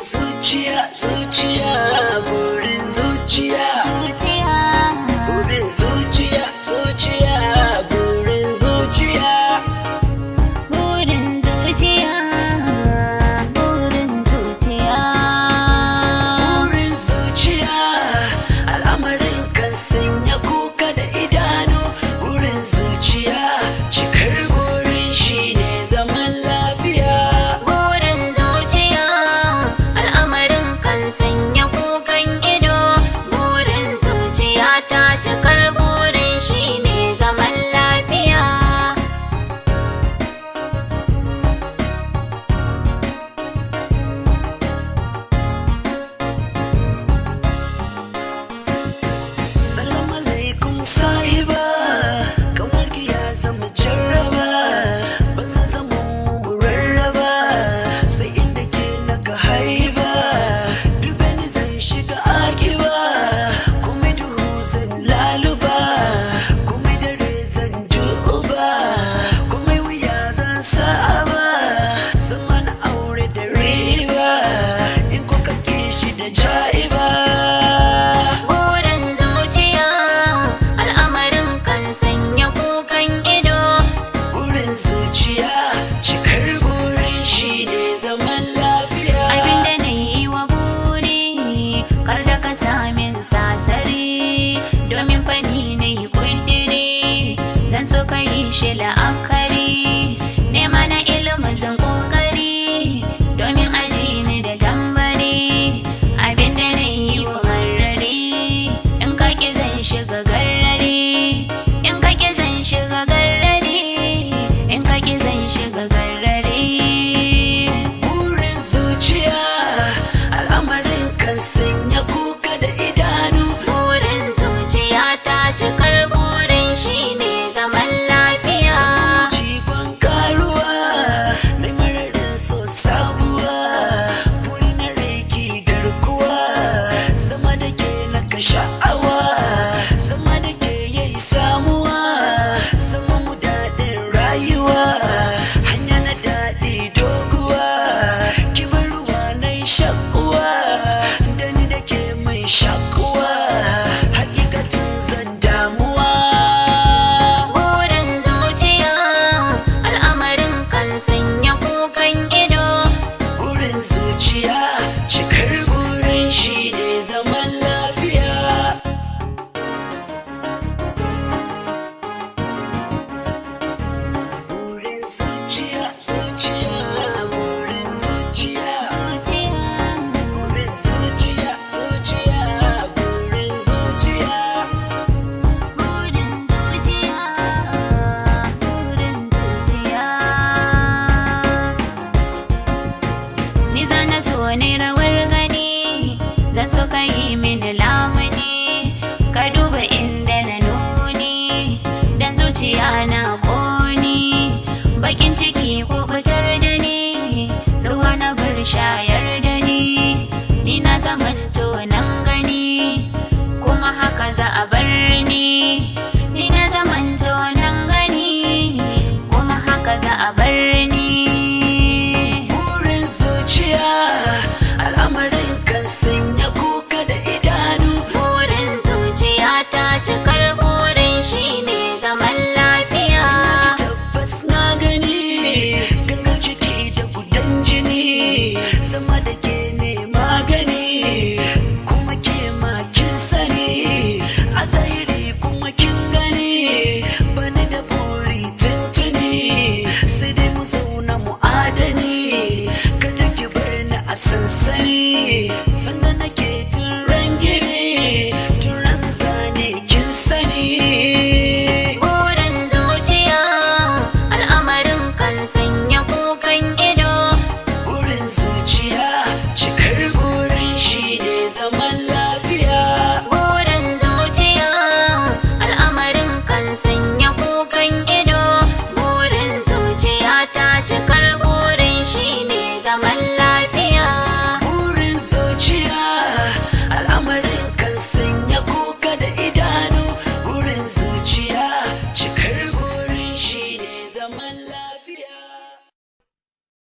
zuciya zuciya burin zuciya burin zuciya zuciya burin zuciya burin zuciya burin zuciya burin zuciya al'amarin kan sanya kuka da idanu burin zuciya cikar burin shine zaman lafiya burin zuciya al'amarin kan sanya kukan ido burin zuciya ta cikar burin shine zaman lafiya Salam alaikum sahiba kamar ki ya zama jarraba ban san zaman mu rarraba sai inda ke naka haiba dube ni zan shiga akiba komai duhu zan laluba komai dare zan duba komai wuya zan sa'aba zaman aure da riba in kuka kishi da ja'iba burin zuciya al'amarin kan sanya kukan ido burin zuciya cikar burin shi ne zaman lafiya abinda na yi wa buri kar da ka samin sasari domin fani na yi kudiri zan so ka yi shi la'akari nema na ilimin zan kokari domin aji ni da tambari abinda na yi wa garari in ka ki zan shiga garari in ka ki zan shiga garari in ka ki zan shiga garari burin zuciya al'amarin kan sanya kuka da idanu burin zuciya ta cikar burin shine zaman lafiya jigon karuwa na mararin so sabuwa buri na reki garkuwa zama da ke na ka sha'awa zama da ke yayi samuwa zama mu daɗin rayuwa hanya na daɗi doguwa kibar ruwa na yi shakuwa da ni da ke mai shakuwa hakikatin zan damuwa burin zuciya al'amarin kan sanya kukan ido burin zuciya cikar burin shi ne zaman lafiya burin zuciya zuciya burin zuciya burin zuciya zuciya burin zuciya burin zuciya burin zuciya ni zana so ne rawar gani zan so ka yi mini lamuni ka duba inda na nuni dan zuciya na koni bakin ciki ko fitar da ni ruwa na bar shayar da ni ni na zamanto nan gani kuma haka za a bar ni ni na zamanto nan gani kuma haka za a bar ni burin zuciya al'amarin kan sanya kuka da idanu Allah